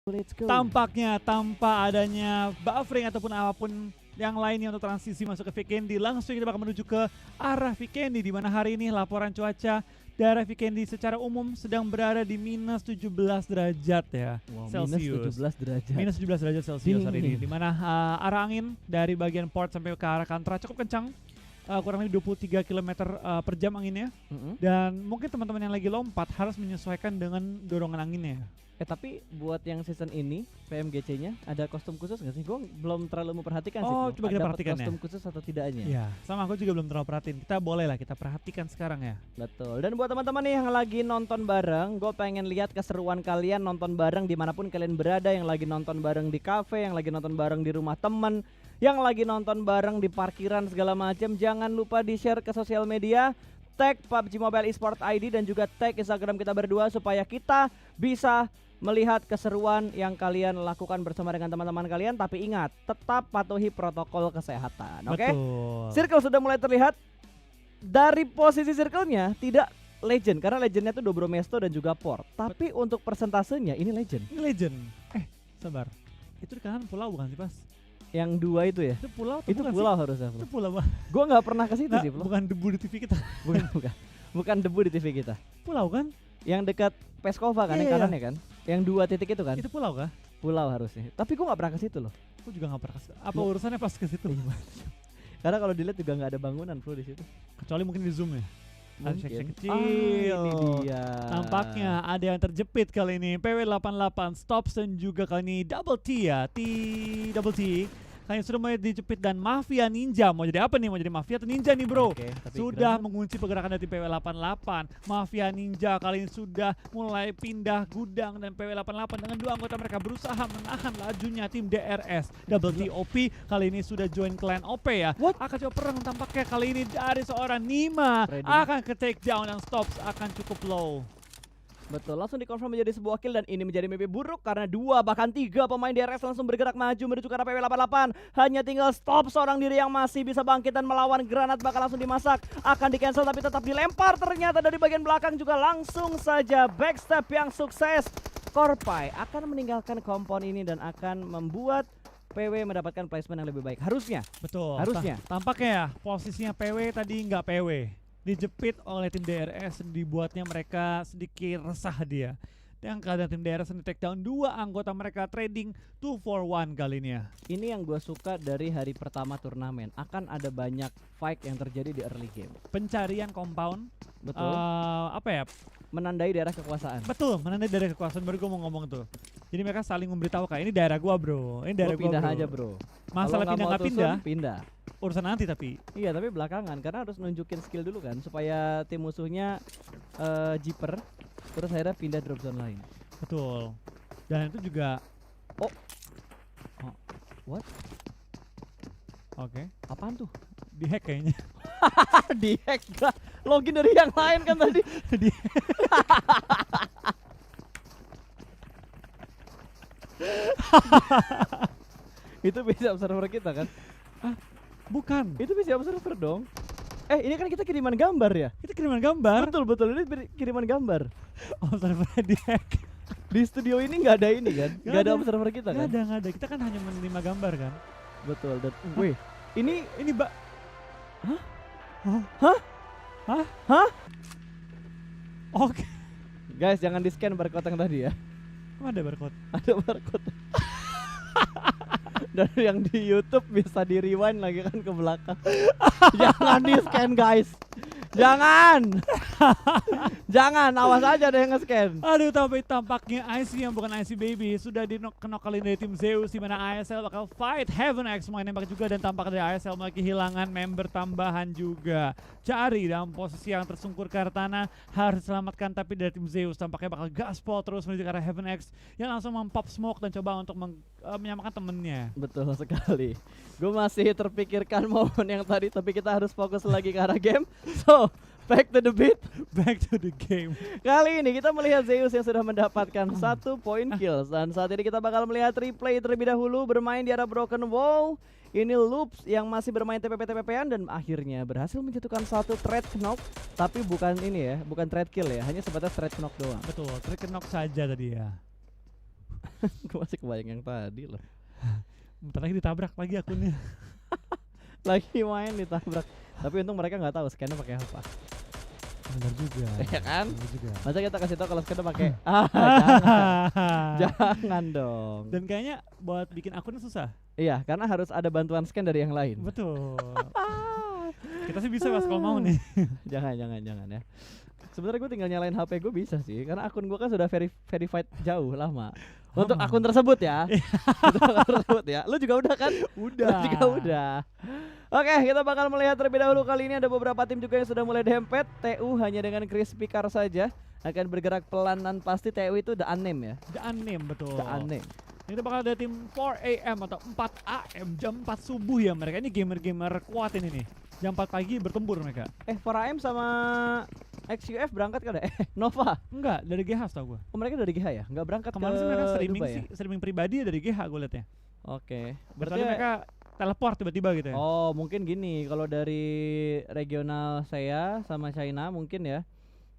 Let's go. Tampaknya tanpa adanya buffering ataupun apapun yang lainnya untuk transisi masuk ke Vikendi, langsung kita bakal menuju ke arah Vikendi, di mana hari ini laporan cuaca daerah Vikendi secara umum sedang berada di minus 17 derajat ya, Wow, Celcius. minus 17 derajat. Minus 17 derajat Celcius hari ini, Dingin. di mana arah angin dari bagian port sampai ke arah Kantra cukup kencang, kurang lebih 23 km per jam anginnya. Dan mungkin teman-teman yang lagi lompat harus menyesuaikan dengan dorongan anginnya. Tapi buat yang season ini PMGC-nya ada kostum khusus nggak sih? Gue belum terlalu memperhatikan sih. Oh, Bro. coba kita Dapat perhatikan ya. kostum khusus atau tidaknya? Ya, sama aku juga belum terlalu perhatiin. Kita boleh lah kita perhatikan sekarang ya. Betul. Dan buat teman-teman nih yang lagi nonton bareng, gue pengen lihat keseruan kalian nonton bareng dimanapun kalian berada. Yang lagi nonton bareng di cafe, yang lagi nonton bareng di rumah temen, yang lagi nonton bareng di parkiran segala macam. Jangan lupa di share ke sosial media, tag PUBG Mobile Esport ID dan juga tag Instagram kita berdua supaya kita bisa melihat keseruan yang kalian lakukan bersama dengan teman-teman kalian. Tapi ingat, tetap patuhi protokol kesehatan. Oke? Betul. Circle sudah mulai terlihat. Dari posisi circle-nya tidak legend, karena legendnya itu Dobromesto dan juga Port. Tapi untuk persentasenya ini legend. Ini legend. Sabar. Itu di kanan pulau bukan sih, Pas? Yang dua itu ya? Itu pulau atau Itu bukan pulau sih? harusnya. Itu pulau, Bang. Gue nggak pernah ke situ Nah, sih, Bro. bukan debu di TV kita. Bukan debu di TV kita. Pulau kan? Yang dekat Peskova kan, yang Iya. kanannya kan? Yang dua titik itu kan? Itu pulau kah? Pulau harusnya. Tapi gue nggak pernah ke situ loh. Aku juga nggak pernah ke situ. Apa Lu- urusannya pas ke situ? Karena kalau dilihat juga nggak ada bangunan, Bro, di situ. Kecuali mungkin di Zoom ya. Ada Mungkin. shack-shack kecil. Ini dia. Nampaknya ada yang terjepit kali ini. PW88 Stops dan juga kali ini Double T ya. Double T. Kalian sudah mulai dijepit dan Mafia Ninja. Mau jadi apa nih? Mau jadi Mafia atau Ninja nih, Bro? Oke, tapi Sudah granat. mengunci pergerakan dari PW88. Mafia Ninja kali ini sudah mulai pindah gudang, dan PW88 dengan dua anggota mereka berusaha menahan lajunya tim DRS. Double T OP kali ini sudah join clan OP ya. What? Akan coba perang tampaknya kali ini dari seorang Nima. Ready. Akan ke take down dan Stops akan cukup low. Betul, langsung dikonfirm menjadi sebuah kill dan ini menjadi mimpi buruk karena 2 bahkan 3 pemain DRS langsung bergerak maju menuju ke arah PW88. Hanya tinggal Stop seorang diri yang masih bisa bangkit dan melawan. Granat bakal langsung dimasak, akan di cancel tapi tetap dilempar ternyata dari bagian belakang juga. Langsung saja backstep yang sukses. Korpai akan meninggalkan kompon ini dan akan membuat PW mendapatkan placement yang lebih baik. Harusnya. Betul. Harusnya. Tampaknya ya posisinya PW tadi nggak PW. Dijepit oleh tim DRS, dibuatnya mereka sedikit resah dia. Dan keadaan tim DRS di take down 2 anggota mereka trading 2 for 1 kali ini ya. Ini yang gue suka dari hari pertama turnamen. Akan ada banyak fight yang terjadi di early game. Pencarian compound. Betul. Apa ya? Menandai daerah kekuasaan. Betul, menandai daerah kekuasaan. Baru gue mau ngomong tuh. Jadi mereka saling memberitahu kayak ini daerah gua, Bro. Ini daerah Gua gua, pindah bro. aja, Bro. Masalah Kalau pindah mau nggak tusun, pindah, pindah. urusan nanti tapi. Iya, tapi belakangan karena harus nunjukin skill dulu kan supaya tim musuhnya jiper. Terus akhirnya pindah drop zone lain. Betul. Dan itu juga. Oh. What? Oke. Apaan tuh? Dihack kayaknya. Di hack gak? Login dari yang lain kan tadi. Itu bisa server kita kan? Bukan. Itu bisa server dong. Ini kan kita kiriman gambar ya? Itu kiriman gambar. Betul betul, ini kiriman gambar. Oh, servernya dihack. Di studio ini nggak ada ini kan? Nggak ada ada. observer kita kan? Nggak ada. Kita kan hanya menerima gambar kan. Betul. Dan weh, ini Ini Mbak. Hah? Hah? Hah? Hah? Hah? Oke. Guys, jangan di scan barcode yang tadi ya. Emang ada barcode? Ada barcode. Dan yang di YouTube bisa di rewind lagi kan ke belakang. Jangan di scan guys. Jangan. Jangan, awas aja ada yang nge-scan. Aduh, tapi tampaknya IC yang bukan IC Baby sudah dinok kali dari tim Zeus, di mana ASL bakal fight Heaven X main nembak juga, dan tampaknya dari ASL malah kehilangan member tambahan juga. Cari dalam posisi yang tersungkur ke arah tanah, harus diselamatkan, tapi dari tim Zeus tampaknya bakal gaspol terus menuju ke arah Heaven X yang langsung mempop smoke dan coba untuk menyamakan temennya. Betul sekali. Gue masih terpikirkan momen yang tadi, tapi kita harus fokus lagi ke arah game. So, back to the beat. Back to the game. Kali ini kita melihat Zeus yang sudah mendapatkan 1 point kills. Dan saat ini kita bakal melihat replay terlebih dahulu bermain di arah Broken Wall. Ini Loops yang masih bermain TPP-TPP-an dan akhirnya berhasil menjatuhkan 1 trade knock. Tapi bukan ini ya, bukan trade kill ya, hanya sebatas trade knock doang. Betul, trick knock saja tadi ya. Gue masih kebayang yang tadi loh. Bentar lagi ditabrak lagi akunnya. Lagi main ditabrak. Tapi untung mereka nggak tahu scanner pakai apa. Benar juga. Ya kan? Benar juga. Masa kita kasih tahu kalau scanner pakai jangan dong. Dan kayaknya buat bikin akunnya susah. Iya, karena harus ada bantuan scan dari yang lain. Betul. Kita sih bisa Mas kalau mau nih. jangan ya. Sebenarnya gue tinggal nyalain HP gue bisa sih, karena akun gue kan sudah verified jauh lama. Untuk akun tersebut ya. Untuk akun tersebut ya. Lu juga udah kan? Udah. Lu juga udah. Oke, kita bakal melihat terlebih dahulu. Kali ini ada beberapa tim juga yang sudah mulai dempet. TU hanya dengan crispy car saja akan bergerak pelan dan pasti. TU itu the unnamed ya. The unnamed, betul. The unnamed. Ini bakal ada tim 4 AM atau 4 AM jam 4 subuh ya mereka. Ini gamer-gamer kuat ini nih. Jam 4 pagi bertempur mereka. 4AM sama XUF berangkat kan ya? Nova. Enggak, dari GH tau gue. Oh, mereka dari GH ya? Enggak berangkat Kemarin ke sih mereka streaming Dubai sih, ya? streaming pribadi dari GH gue liatnya. Oke. Berarti mereka teleport tiba-tiba gitu ya. Oh, mungkin gini, kalau dari regional saya sama China mungkin ya,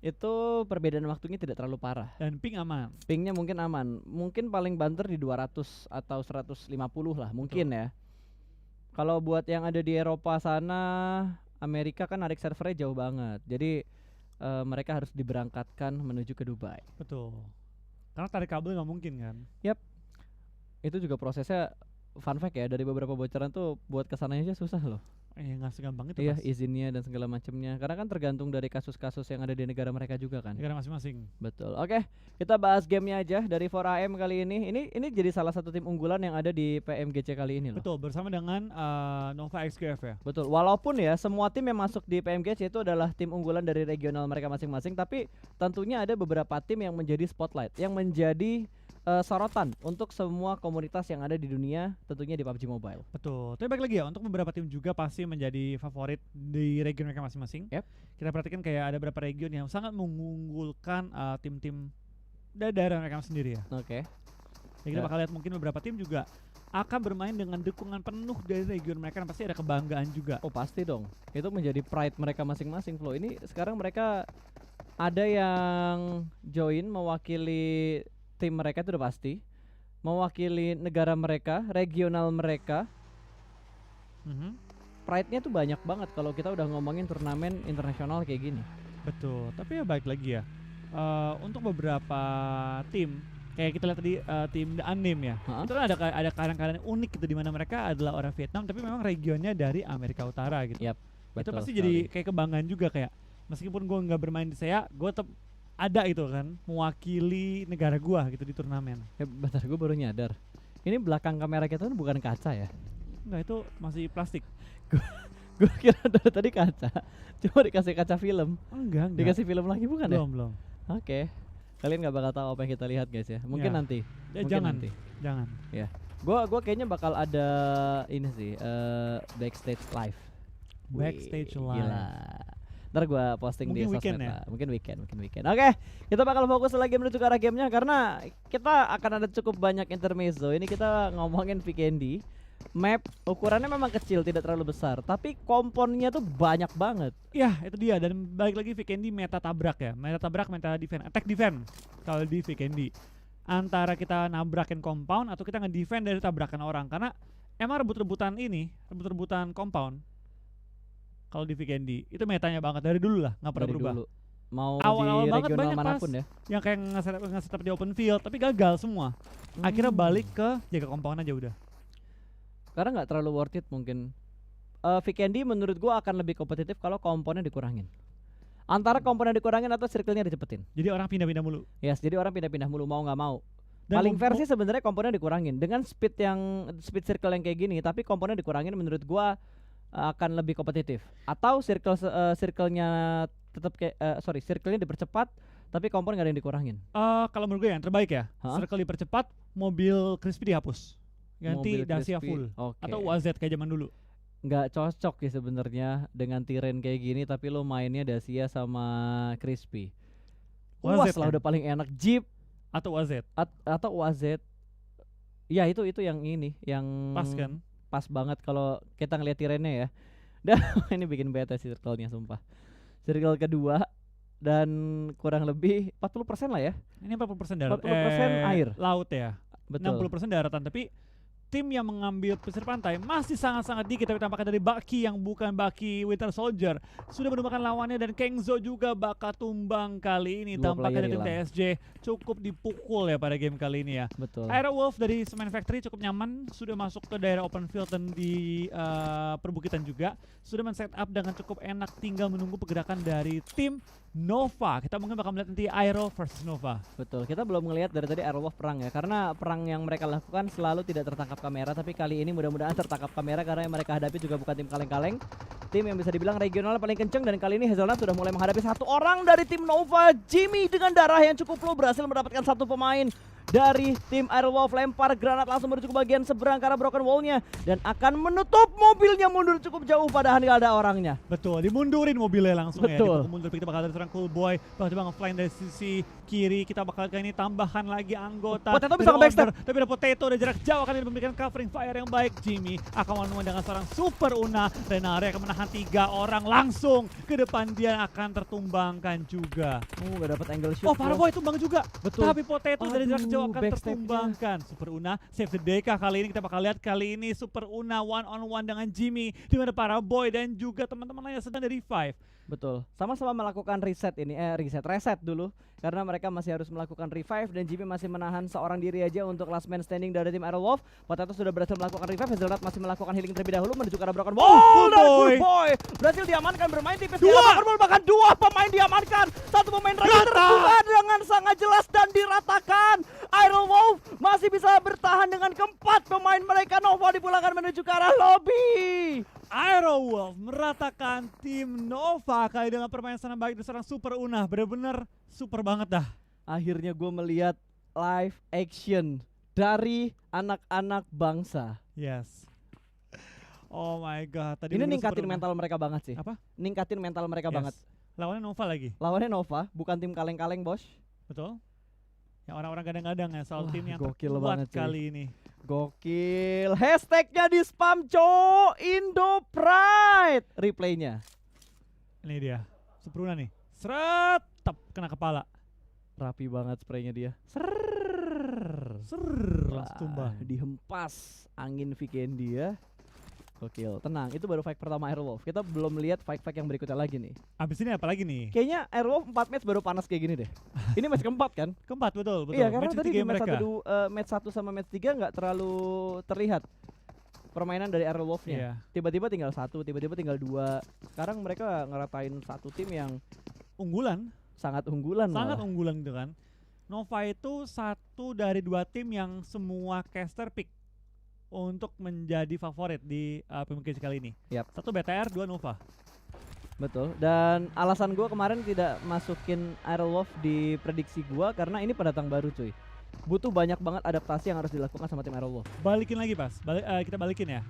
itu perbedaan waktunya tidak terlalu parah. Dan ping aman. Pingnya mungkin aman. Mungkin paling banter di 200 atau 150 lah mungkin ya. Kalau buat yang ada di Eropa sana, Amerika kan narik servernya jauh banget. Jadi mereka harus diberangkatkan menuju ke Dubai. Betul. Karena tarik kabel nggak mungkin kan. Itu juga prosesnya fun fact ya, dari beberapa bocoran tuh buat kesananya aja susah loh. Nggak segampang itu Iya, Mas. izinnya dan segala macamnya. Karena kan tergantung dari kasus-kasus yang ada di negara mereka juga kan. Negara masing-masing. Betul. Oke, kita bahas gamenya aja dari 4AM kali ini. Ini jadi salah satu tim unggulan yang ada di PMGC kali ini loh. Betul, bersama dengan Nova XQF ya. Betul. Walaupun ya semua tim yang masuk di PMGC itu adalah tim unggulan dari regional mereka masing-masing, tapi tentunya ada beberapa tim yang menjadi spotlight, yang menjadi sorotan untuk semua komunitas yang ada di dunia, tentunya di PUBG Mobile. Betul. Tapi balik lagi ya, untuk beberapa tim juga pasti menjadi favorit di region mereka masing-masing. Yep. Kita perhatikan kayak ada beberapa region yang sangat mengunggulkan tim-tim dari daerah mereka sendiri ya. Oke. Jadi kita bakal lihat mungkin beberapa tim juga akan bermain dengan dukungan penuh dari region mereka dan pasti ada kebanggaan juga. Oh pasti dong. Itu menjadi pride mereka masing-masing, Flo. Ini sekarang mereka ada yang join mewakili tim mereka, itu udah pasti. Mewakili negara mereka, regional mereka. Pride-nya tuh banyak banget kalau kita udah ngomongin turnamen internasional kayak gini. Betul. Tapi ya balik lagi ya. Untuk beberapa tim kayak kita lihat tadi tim The Unnamed ya. Itu kan ada keadaan-keadaan unik gitu di mana mereka adalah orang Vietnam tapi memang regionnya dari Amerika Utara gitu. Yap, itu pasti sekali. jadi kayak kebanggaan juga, kayak meskipun gue nggak bermain di saya, gue tetap ada itu kan mewakili negara gua gitu di turnamen. Bentar, gue baru nyadar. Ini belakang kamera kita kan bukan kaca ya? Enggak, itu masih plastik. Gue kira dari tadi kaca. Cuma dikasih kaca film. Enggak. Dikasih film lagi bukan ya? Belum. Oke. Kalian nggak bakal tahu apa yang kita lihat guys ya. Mungkin Ya. nanti. Mungkin Jangan. nanti. Jangan. Ya. Gua kayaknya bakal ada ini sih, backstage live. Backstage Wih, live. Gila. Ntar gue posting Mungkin di weekend sosmed ya? lah. Mungkin weekend. Oke, kita bakal fokus lagi menuju ke arah gamenya karena kita akan ada cukup banyak intermezzo. Ini kita ngomongin Vikendi. Map ukurannya memang kecil, tidak terlalu besar, tapi komponnya tuh banyak banget. Ya, itu dia. Dan balik lagi Vikendi meta tabrak ya. Meta tabrak, meta defense, attack defense kalau di Vikendi. Antara kita nabrakin compound atau kita nge-defend dari tabrakan orang. Karena emang rebut-rebutan compound kalau di Vikendi itu metanya banget dari dulu lah, nggak pernah Dari berubah. dulu. Mau Awal-awal di banget regional banyak manapun pas ya. yang kayak nge-setup di open field tapi gagal semua. Akhirnya balik ke jaga compound aja udah. Karena nggak terlalu worth it mungkin. Vikendi menurut gua akan lebih kompetitif kalau komponnya dikurangin. Antara komponen dikurangin atau circle-nya dicepetin. Jadi orang pindah-pindah mulu. Yes, jadi orang pindah-pindah mulu mau nggak mau. Dan Paling fair sih sebenarnya komponen dikurangin dengan speed circle yang kayak gini, tapi komponen dikurangin menurut gua akan lebih kompetitif. Atau circle-nya tetap kayak circle-nya dipercepat tapi komponen nggak ada yang dikurangin. Kalau menurut gue yang terbaik ya, Hah? circle dipercepat, mobil crispy dihapus. Ganti Mobil Dacia crispy, full oke. atau UAZ kayak zaman dulu. Nggak cocok ya sebenarnya dengan tiren kayak gini, tapi lo mainnya Dacia sama crispy. UAZ Uas lah kan? udah paling enak. Jeep Atau UAZ. atau UAZ. Ya itu yang ini yang Pas kan? pas banget kalau kita ngeliat tirennya ya. Dan ini bikin bete sih circle-nya sumpah. Circle kedua dan kurang lebih 40% lah ya. Ini 40% darat. 40% air. Laut ya. Betul. 60% daratan, tapi tim yang mengambil pesisir pantai masih sangat-sangat dikit, tapi tampaknya dari Baki yang bukan Baki Winter Soldier sudah menemukan lawannya, dan Kengzo juga bakal tumbang kali ini. Dua Tampaknya dari tim player TSJ cukup dipukul ya pada game kali ini ya. Betul. Aerowolf dari Semen Factory cukup nyaman, sudah masuk ke daerah open field dan di perbukitan juga. Sudah men-set up dengan cukup enak, tinggal menunggu pergerakan dari tim Nova. Kita mungkin bakal melihat nanti Aero versus Nova. Betul, kita belum ngelihat dari tadi Aerowolf perang ya, karena perang yang mereka lakukan selalu tidak tertangkap kamera, tapi kali ini mudah-mudahan tertangkap kamera karena yang mereka hadapi juga bukan tim kaleng-kaleng, tim yang bisa dibilang regional paling kenceng, dan kali ini Hazelnut sudah mulai menghadapi satu orang dari tim Nova. Jimmy dengan darah yang cukup low berhasil mendapatkan satu pemain dari tim Aerowolf, lempar granat langsung menuju ke bagian seberang karena broken wall-nya dan akan menutup mobilnya mundur cukup jauh padahal nggak ada orangnya. Betul, dimundurin mobilnya langsung. Betul. Ya. Mundur, kita bakal ada seorang Cool Boy, bakal coba nge-flank dari sisi kiri. Kita bakal kali ini tambahkan lagi anggota. Potato bisa dari nge-backstab. Order, tapi ada Potato dari jarak jauh akan memberikan covering fire yang baik. Jimmy akan one-on-one dengan seorang Super Una. Renare akan menahan 3 orang langsung ke depan, dia akan tertumbangkan juga. Gak dapat angle shoot. Oh, Paraboy tumbang juga. Betul. Tapi Potato dari jarak jauh akan backstabnya. tertumbangkan. Super Una save the day kah kali ini? Kita bakal lihat kali ini Super Una one-on-one dengan Jimmy, di mana Paraboy dan juga teman-teman lainnya sedang dari revive. Betul, sama-sama melakukan reset dulu karena mereka masih harus melakukan revive dan Jimmy masih menahan seorang diri aja untuk last man standing dari tim Aerowolf. Potato sudah berhasil melakukan revive, Hazelnut masih melakukan healing terlebih dahulu menuju ke arah broken wall. Cool Dan Boy. Cool Boy berhasil diamankan, bermain tipis di Dua. arah broken wall, bahkan 2 pemain diamankan, 1 pemain lagi Rata. terbuka dengan sangat jelas dan diratakan. Aerowolf masih bisa bertahan dengan keempat pemain mereka. Nova dipulangkan menuju ke arah lobby. Aerowolf meratakan tim Nova kali dengan permainan sana baik dari seorang Super Una. Bener-bener super banget dah. Akhirnya gue melihat live action dari anak-anak bangsa. Yes. Oh my god. Tadi Ini bener-bener ningkatin Super Una. mental mereka banget sih. Apa? Ningkatin mental mereka Yes. banget. Lawannya Nova lagi. Lawannya Nova, bukan tim kaleng-kaleng, bos. Betul. Yang orang-orang kadang-kadang ya soal Wah, tim yang gokil terkuat banget, cuy. kali ini. Gokil. Hashtagnya di spam, co. Indo Pride. Replaynya. Ini dia. Super Una nih. Seret. Tep. Kena kepala. Rapi banget spraynya dia. Langsung tumbang. Dihempas angin Vikendi ya. Gokil. Tenang, itu baru fight pertama Aerowolf. Kita belum lihat fight-fight yang berikutnya lagi nih. Abis ini apa lagi nih? Kayaknya Aerowolf 4 match baru panas kayak gini deh. Ini match keempat kan? Keempat, betul. Iya, karena Match tadi ketiga di match mereka. 1, match 1 sama match 3 nggak terlalu terlihat permainan dari Aerowolf-nya. Iya. Tiba-tiba tinggal 1, tiba-tiba tinggal 2. Sekarang mereka ngeratain satu tim yang Unggulan. sangat unggulan Sangat malah. unggulan gitu kan. Nova itu satu dari 2 tim yang semua caster pick untuk menjadi favorit di PMGC kali ini. Yap. 1 BTR, 2 Nova. Betul. Dan alasan gua kemarin tidak masukin Aerowolf di prediksi gua karena ini pendatang baru, cuy. Butuh banyak banget adaptasi yang harus dilakukan sama tim Aerowolf. Balikin lagi pas, kita balikin ya.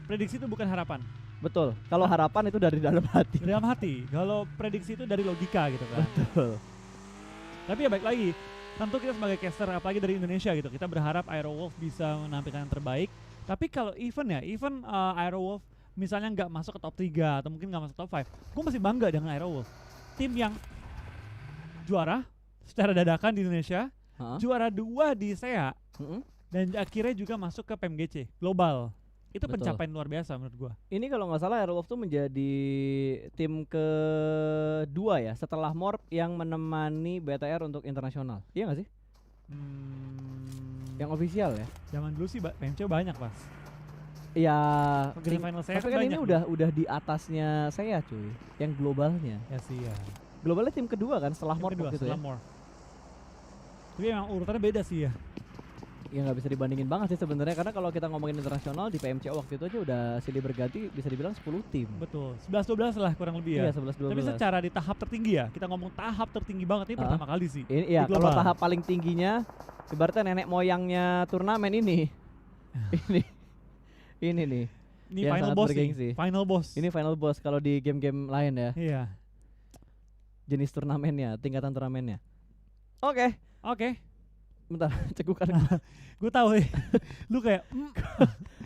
Prediksi itu bukan harapan, Betul. Kalau harapan itu dari dalam hati. dari dalam hati. Kalau prediksi itu dari logika gitu kan. Betul. Tapi ya baik lagi, tentu kita sebagai caster apalagi dari Indonesia gitu, kita berharap Aerowolf bisa menampilkan yang terbaik. Tapi kalau event Aerowolf misalnya nggak masuk ke top 3 atau mungkin nggak masuk top 5, gue masih bangga dengan Aerowolf. Tim yang juara secara dadakan di Indonesia, Heeh. juara 2 di SEA, Mm-mm. dan akhirnya juga masuk ke PMGC global. Itu Betul. pencapaian luar biasa menurut gua. Ini kalau nggak salah Aerowolf tuh menjadi tim kedua ya setelah Morp yang menemani BTR untuk internasional. Iya nggak sih? Yang official ya? Zaman dulu sih PMC banyak pas. Ya, Grand final saya tapi kan kan ini banyak udah di atasnya saya cuy, yang globalnya. Ya sih ya. Globalnya tim kedua kan setelah Tim Morp kedua, gitu ya. setelah Morph. Tapi emang urutannya beda sih ya. Ya nggak bisa dibandingin banget sih sebenarnya karena kalau kita ngomongin internasional di PMC waktu itu aja udah silih berganti bisa dibilang 10 tim. Betul. 11-12 lah kurang lebih ya. Iya 11-12. Tapi secara di tahap tertinggi ya, kita ngomong tahap tertinggi banget ini pertama kali sih. Ini ya di kalau global. tahap paling tingginya ibaratnya nenek moyangnya turnamen ini. ini nih. Ini yang final sangat boss nih. bergengsi. Final boss. Ini final boss kalau di game-game lain ya. Iya. Jenis turnamennya, tingkatan turnamennya. Oke, Oke. bentar, cegukan. Gue tahu nih. Lu kayak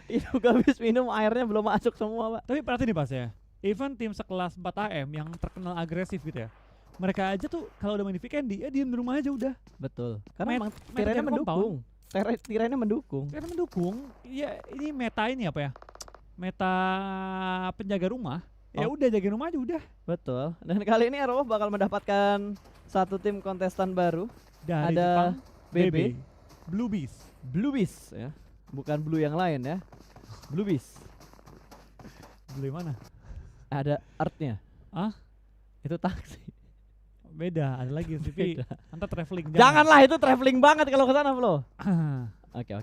Itu gak habis minum airnya belum masuk semua, Pak. tapi perhati nih pas ya. Even tim sekelas 4AM yang terkenal agresif gitu ya. Mereka aja tuh kalau udah main di Vikendi ya diem di rumah aja udah. Betul. Karena Main- emang main tirainya jaga mendukung. Tirainnya mendukung. Karena mendukung, ya ini meta ini apa ya? Meta penjaga rumah. Ya Oh. udah jaga rumah aja udah. Betul. Dan kali ini Airwolf bakal mendapatkan satu tim kontestan baru. Dari Ada Jepang, BB, Blue Bees. Blue Beast ya. Bukan blue yang lain ya. Blue Beast. Blue mana? Ada Earth-nya. Ah? Itu taksi. Beda, ada lagi tapi Beda. anta traveling. Janganlah itu traveling banget kalau ke sana, Flo. Oke.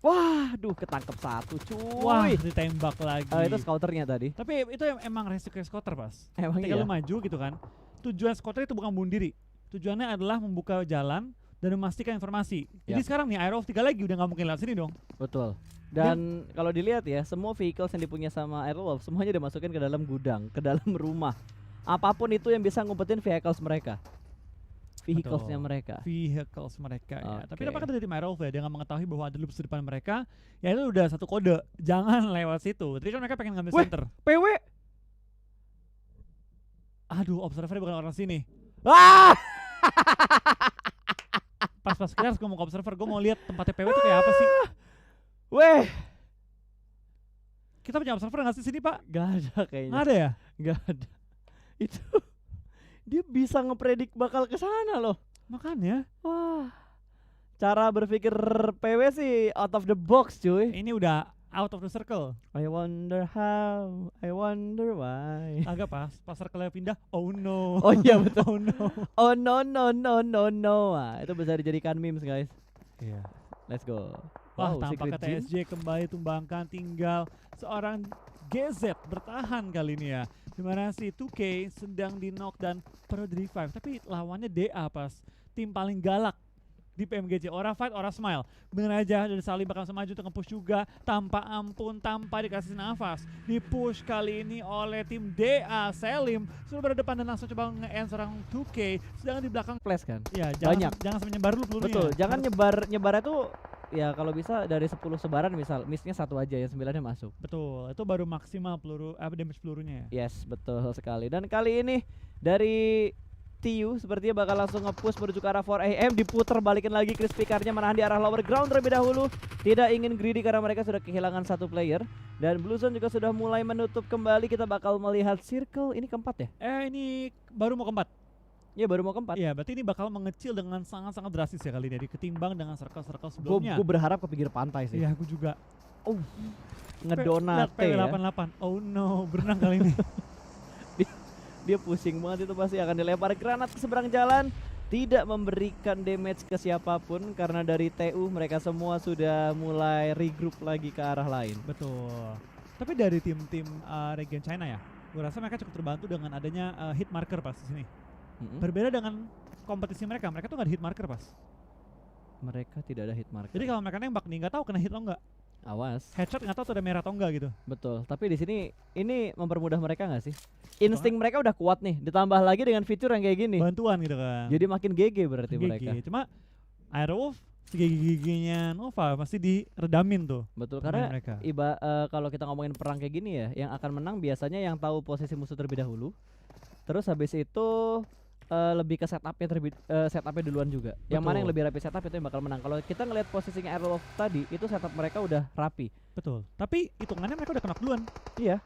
Waduh, ketangkep satu, cuy. Wah, ditembak lagi. Itu scouternya tadi. Tapi itu emang resiko scouter, Pas. Emang Ketika iya. lu maju gitu kan, tujuan scouter itu bukan bunuh diri. Tujuannya adalah membuka jalan dan memastikan informasi. Jadi Yap. sekarang nih Airwolf 3 lagi udah nggak mungkin lewat sini dong. Betul. Dan kalau dilihat ya, semua vehicles yang dipunya sama Airwolf semuanya dimasukin ke dalam gudang, ke dalam rumah. Apapun itu yang bisa ngumpetin vehicles mereka. Vehiclesnya Betul. mereka. Vehicles mereka ya. Tapi Oke. apakah dari tim Airwolf ya, dia nggak mengetahui bahwa ada loops di depan mereka, ya itu udah satu kode, jangan lewat situ. Tadi kan mereka pengen ngambil Weh. center. PW. Aduh, observer bukan orang sini. Ah! Pas kita harus ngomong ke observer, gue mau lihat tempatnya PW itu kayak apa sih. Weh, Kita punya observer nggak sih sini Pak? gak ada kayaknya. Nggak ada ya? Gak ada. Itu dia bisa ngepredik bakal ke sana loh. Makanya Wah. Cara berpikir PW sih out of the box, cuy. ini udah out of the circle. I wonder how, I wonder why. Agak pas circle pindah, oh no. Oh iya betul. Oh no. Oh no no no no no. Wah, itu bisa dijadikan memes, guys. Iya. Let's go. Wah, Wow, tampaknya Secret Gym. TSJ kembali tumbangkan, tinggal seorang GZ bertahan kali ini ya. Dimana si 2K sedang di knock dan perlu di revive. Tapi lawannya DA Pas. Tim paling galak di PMGC. Ora fight, ora smile. Bener aja dari Salim bakal maju untuk nge-push juga. Tanpa ampun, tanpa dikasih nafas. Di-push kali ini oleh tim DA. Salim sudah berdepan dan langsung coba nge-end seorang 2K. Sedangkan di belakang Flash kan? ya Banyak. jangan sampai nyebar dulu pelurunya. Betul. Jangan nyebarnya tuh ya kalau bisa dari 10 sebaran misal missnya satu aja ya 9-nya masuk. Betul, itu baru maksimal peluru damage pelurunya ya. Yes, betul sekali. Dan kali ini dari TU sepertinya bakal langsung nge-push menuju ke arah 4AM, diputer balikin lagi Chris Picarnya menahan di arah lower ground terlebih dahulu. Tidak ingin greedy karena mereka sudah kehilangan satu player dan Blue Zone juga sudah mulai menutup kembali. Kita bakal melihat circle ini keempat ya? Ini baru mau keempat. Ya baru mau keempat. Iya, berarti ini bakal mengecil dengan sangat-sangat drastis ya kali ini ketimbang dengan circle-circle sebelumnya. Gue berharap ke pinggir pantai sih. Iya, aku juga. Ngedonate ya. PW88. Oh no, berenang kali ini. Dia pusing banget itu, pasti akan dilempar granat ke seberang jalan. Tidak memberikan damage ke siapapun karena dari TU mereka semua sudah mulai regroup lagi ke arah lain. Betul. Tapi dari tim-tim region China ya, gue rasa mereka cukup terbantu dengan adanya hit marker Pas di sini. Berbeda dengan kompetisi mereka tuh nggak ada hit marker Pas. Mereka tidak ada hit marker. Jadi kalau mereka nembak nih nggak tahu kena hit atau nggak. Awas. Headshot nggak tahu tuh ada merah atau enggak gitu. Betul. Tapi di sini ini mempermudah mereka nggak sih? Insting mereka udah kuat nih. Ditambah lagi dengan fitur yang kayak gini. Bantuan gitu kan. Jadi makin GG berarti GG. mereka. Cuma Airwolf GG-nya Nova pasti diredamin tuh. Betul, pemain karena mereka. kalau kita ngomongin perang kayak gini ya, yang akan menang biasanya yang tahu posisi musuh terlebih dahulu. Terus habis itu lebih ke setupnya duluan juga. Yang mana yang Betul. lebih rapi setup itu yang bakal menang. Kalau kita ngelihat posisinya Airwolf tadi, itu setup mereka udah rapi. Betul. Tapi hitungannya mereka udah kena duluan. Iya.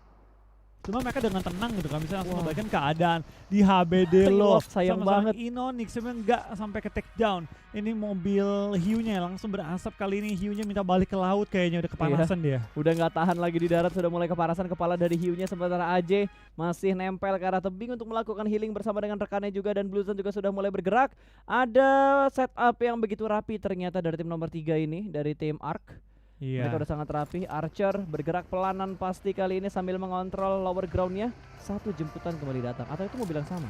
Cuma mereka dengan tenang gitu kan bisa langsung Wah. membagikan keadaan di HBD lo. Reload, sayang Sama-sama banget. Inonix sebenarnya nggak sampai ke take down. Ini mobil hiunya langsung berasap kali ini, hiunya minta balik ke laut kayaknya udah kepanasan dia. Udah nggak tahan lagi di darat, sudah mulai kepanasan kepala dari hiunya, sementara AJ masih nempel ke arah tebing untuk melakukan healing bersama dengan rekannya juga, dan Blue Zone juga sudah mulai bergerak. Ada setup yang begitu rapi ternyata dari tim nomor 3 ini, dari tim ARK. Iya. Mereka udah sangat rapi. Archer bergerak pelanan pasti kali ini sambil mengontrol lower groundnya. Satu jemputan kembali datang, atau itu mobil yang sama?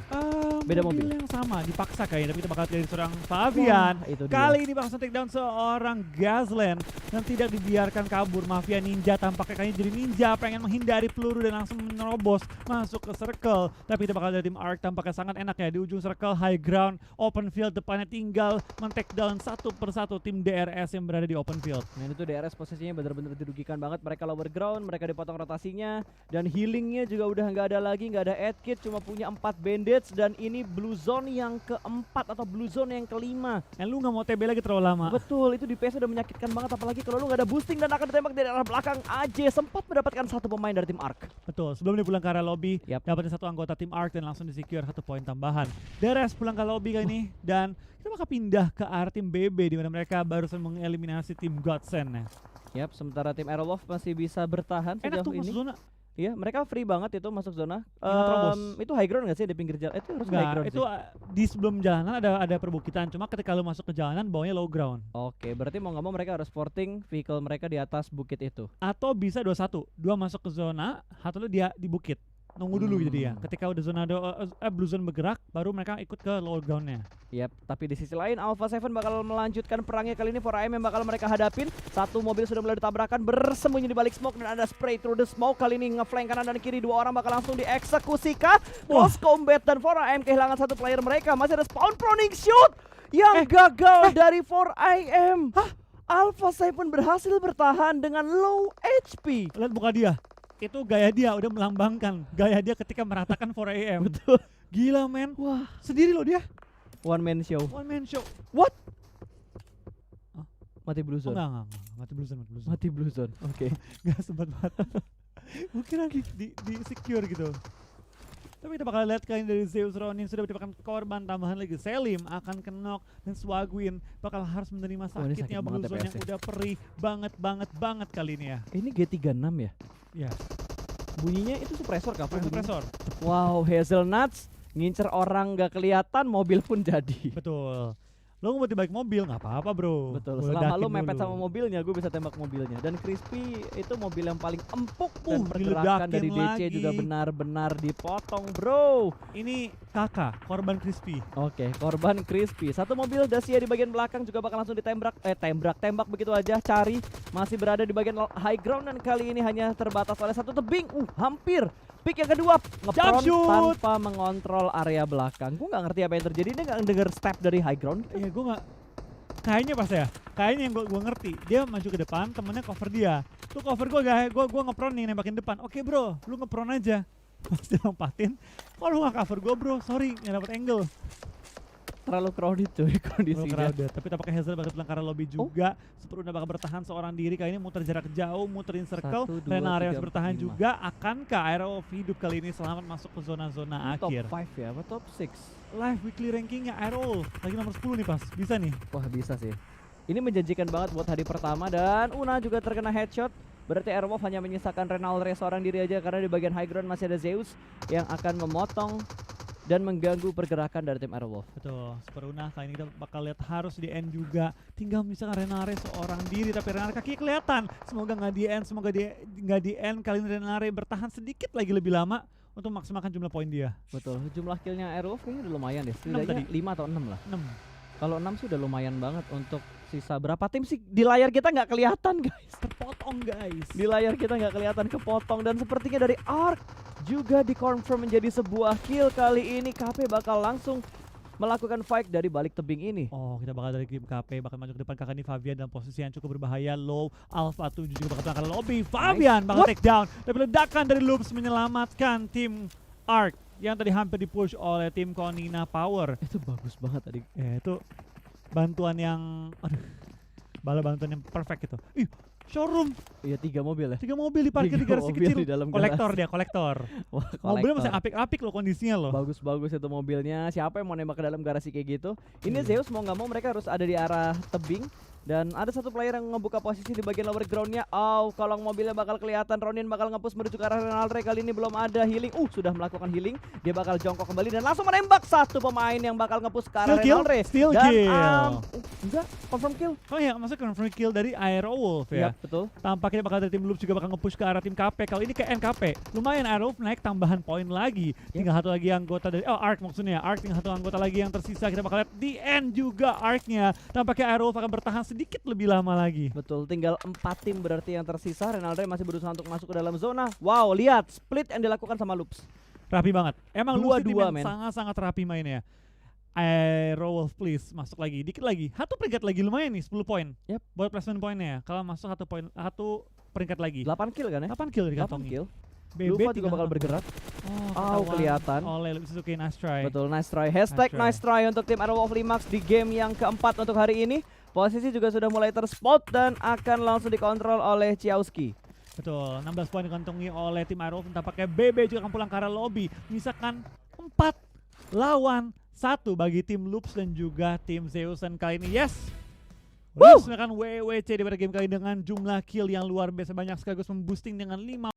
Beda mobil. yang sama dipaksa kayaknya, tapi kita bakal dari seorang Fabian. Wah, itu dia. Kali ini langsung take down seorang Gazland dan tidak dibiarkan kabur. Mafia Ninja tampaknya kayaknya jadi ninja, pengen menghindari peluru dan langsung menerobos masuk ke circle. Tapi kita bakal dari tim ARK tampaknya sangat enak ya di ujung circle, high ground, open field, depannya tinggal men-take down satu persatu tim DRS yang berada di open field. Nah itu DRS posisinya benar-benar dirugikan banget. Mereka lower ground, mereka dipotong rotasinya, dan healingnya juga udah nggak ada lagi, nggak ada add kit, cuma punya 4 bandage, dan ini ini blue zone yang keempat atau blue zone yang kelima. Lu nggak mau TB lagi terlalu lama. Betul, itu di PS udah menyakitkan banget, apalagi kalau lu nggak ada boosting dan akan ditembak dari arah belakang. AJ sempat mendapatkan satu pemain dari tim Ark. Betul, sebelum dia pulang ke area lobby, Yap. dapetin satu anggota tim Ark dan langsung di-secure 1 poin tambahan. Deres pulang ke lobby kali ini, dan kita bakal pindah ke arah tim BB di mana mereka barusan mengeliminasi tim Godsend ya. Yap, sementara tim Aerolov masih bisa bertahan Enak tuh sejauh masuk ini. zona. Iya, mereka free banget itu masuk zona. terobos. Itu high ground nggak sih di pinggir jalan? Itu harus high Enggak, ground itu sih. di sebelum jalanan ada perbukitan, cuma ketika lu masuk ke jalanan bawahnya low ground. Oke, berarti mau nggak mau mereka harus porting vehicle mereka di atas bukit itu. Atau bisa 2-1, 2 masuk ke zona, satu lu dia di bukit. Nunggu dulu jadi ya. Hmm. Ketika udah zona blue zone bergerak, baru mereka ikut ke low groundnya. Yap, tapi di sisi lain Alpha 7 bakal melanjutkan perangnya kali ini. 4AM yang bakal mereka hadapin. Satu mobil sudah mulai ditabrakan, bersembunyi di balik smoke dan ada spray through the smoke. Kali ini ngeflank kanan dan kiri, 2 orang bakal langsung dieksekusi kah? Close combat dan 4AM kehilangan satu player mereka. Masih ada spawn proning shoot yang gagal dari 4AM. Alpha 7 berhasil bertahan dengan low HP. Lihat muka dia. Itu gaya dia udah melambangkan gaya dia ketika meratakan 4AM. Betul. Gila men. Wah, Sendiri loh dia. one man show. One man show. What? Hah? Mati blue Oh, zone. enggak. Mati blue zone. Mati blue zone. Oke. Enggak sempat mati. Mungkin di secure gitu. Tapi kita bakal lihat kali ini dari Zeus Ronin sudah mendapatkan korban tambahan lagi. Selim akan kenok dan Swagwin bakal harus menerima Wah, ini sakitnya sakit banget blue zone yang TPS-nya. udah perih banget kali ini ya. Ini G36 ya? Ya, Bunyinya itu suppressor kah? Apa bunyinya? kompresor. Wow, Hazelnuts ngincer orang nggak kelihatan, mobil pun jadi. Betul. Lo mau di balik mobil nggak apa-apa bro. Betul. Gua Selama ledakin lu mepet dulu. sama mobilnya, gue bisa tembak mobilnya. Dan Crispy itu mobil yang paling empuk dan pergerakan diledakin dari DC lagi. juga benar-benar dipotong, bro. Ini kakak korban Crispy. Oke, korban Crispy. Satu mobil Dacia di bagian belakang juga bakal langsung tembak begitu aja. Cari masih berada di bagian high ground dan kali ini hanya terbatas oleh satu tebing. Hampir. Pick yang kedua ngepron shoot. tanpa mengontrol area belakang. Gue nggak ngerti apa yang terjadi. Dia nggak denger step dari high ground. Iya gue nggak. Kayaknya pas ya. Kayaknya yang gue ngerti. Dia maju ke depan, temennya cover dia. Lu cover gue gak? Gue ngepron nih nembakin depan. Oke bro, lu ngepron aja. Pas dia lompatin, kok lu gak cover gue bro? Sorry, nggak dapet angle. Terlalu crowded cuy Terlalu kondisinya. crowded. Tapi tampaknya Hazel bakal pulang ke arah lobby juga. Sepertinya bakal bertahan seorang diri. Kali ini muter jarak jauh, muterin circle. 1, 2, Dan area 3, bertahan 4, 5. juga. Akankah Aero of hidup kali ini selamat masuk ke zona-zona Top akhir? 5 ya, apa top 6? Live weekly rankingnya Aero lagi nomor 10 nih pas. Bisa nih. Wah bisa sih. Ini menjanjikan banget buat hari pertama dan Una juga terkena headshot. Berarti Airwolf hanya menyisakan Renalre seorang diri aja karena di bagian high ground masih ada Zeus yang akan memotong dan mengganggu pergerakan dari tim Airwolf. Betul, Super Una kali ini kita bakal lihat harus di end juga. Tinggal misalkan Renare seorang diri tapi Renare kakinya kelihatan. Semoga nggak di end, nggak di end. Kali ini Renare bertahan sedikit lagi lebih lama untuk maksimalkan jumlah poin dia. Betul, jumlah killnya Airwolf kayaknya udah lumayan deh. 6 tadi. Setidaknya 5 atau 6 lah. 6. Kalau 6 sih udah lumayan banget untuk sisa berapa tim sih di layar kita nggak kelihatan guys. Terpotong guys. Di layar kita nggak kelihatan kepotong dan sepertinya dari Ark juga dikonfirm menjadi sebuah kill kali ini. KP bakal langsung melakukan fight dari balik tebing ini. Oh, kita bakal dari tim KP bakal maju ke depan kakak ini Fabian dalam posisi yang cukup berbahaya. Low Alpha 7 juga bakal terangkan lobby. Fabian bakal take down. Tapi ledakan dari Loops menyelamatkan tim Ark yang tadi hampir dipush oleh tim Konina Power. Itu bagus banget tadi. Ya itu bantuan yang bala bantuan yang perfect gitu. Ih, showroom Iya 3 mobil ya. 3 mobil diparkir di 3 garasi mobil kecil. di dalam Kolektor garasi. dia, kolektor. Wah, Mobilnya masih kolektor. apik-apik loh kondisinya loh. Bagus-bagus itu mobilnya. Siapa yang mau nembak ke dalam garasi kayak gitu? Ini Iya. Zeus mau nggak mau mereka harus ada di arah tebing. Dan ada satu player yang ngebuka posisi di bagian lower groundnya. Kolong mobilnya bakal kelihatan. Ronin bakal nge-push menuju ke arah Renalre. Kali ini belum ada healing. Sudah melakukan healing. Dia bakal jongkok kembali dan langsung menembak satu pemain yang bakal nge-push ke arah Steal kill? Renalre. Steal Dan, kill. enggak, confirm kill. Oh iya, maksudnya confirm kill dari Aerowolf ya. Yap, betul. Tampaknya bakal dari tim Loops juga bakal nge-push ke arah tim KP. Kalau ini ke NKP, lumayan Aerowolf naik tambahan poin lagi. Tinggal satu lagi anggota dari Ark maksudnya. Ark tinggal satu anggota lagi yang tersisa. Kita bakal lihat di end juga Arknya. Tampaknya Aerowolf akan bertahan sedikit lebih lama lagi. Betul, tinggal 4 tim berarti yang tersisa. Renalre masih berusaha untuk masuk ke dalam zona. Wow, lihat split yang dilakukan sama Loops. Rapi banget. Emang Loops tim Dua-dua, yang men. sangat-sangat rapi mainnya. Aerowolf please masuk lagi, dikit lagi. Satu peringkat lagi lumayan nih 10 poin. Yap. Buat placement poinnya. Kalau masuk satu peringkat lagi. 8 kill kan ya? 8 kill 8 dikantongi. kill. Lufa juga bakal bergerak. Oh, kelihatan. oleh Suzuki, nice try. Betul, nice try. Hashtag Nice nice try untuk tim Aerowolf Limax di game yang keempat untuk hari ini. Posisi juga sudah mulai terspot dan akan langsung dikontrol oleh Ciauski. Betul, 16 poin dikantongi oleh tim Aerowolf. Tampaknya BB juga akan pulang ke arah lobby. Misalkan 4 lawan 1 bagi tim Loops dan juga tim Zeus. Dan kali ini yes, Loops menekan WWC di pada game kali ini dengan jumlah kill yang luar biasa banyak sekaligus memboosting dengan 5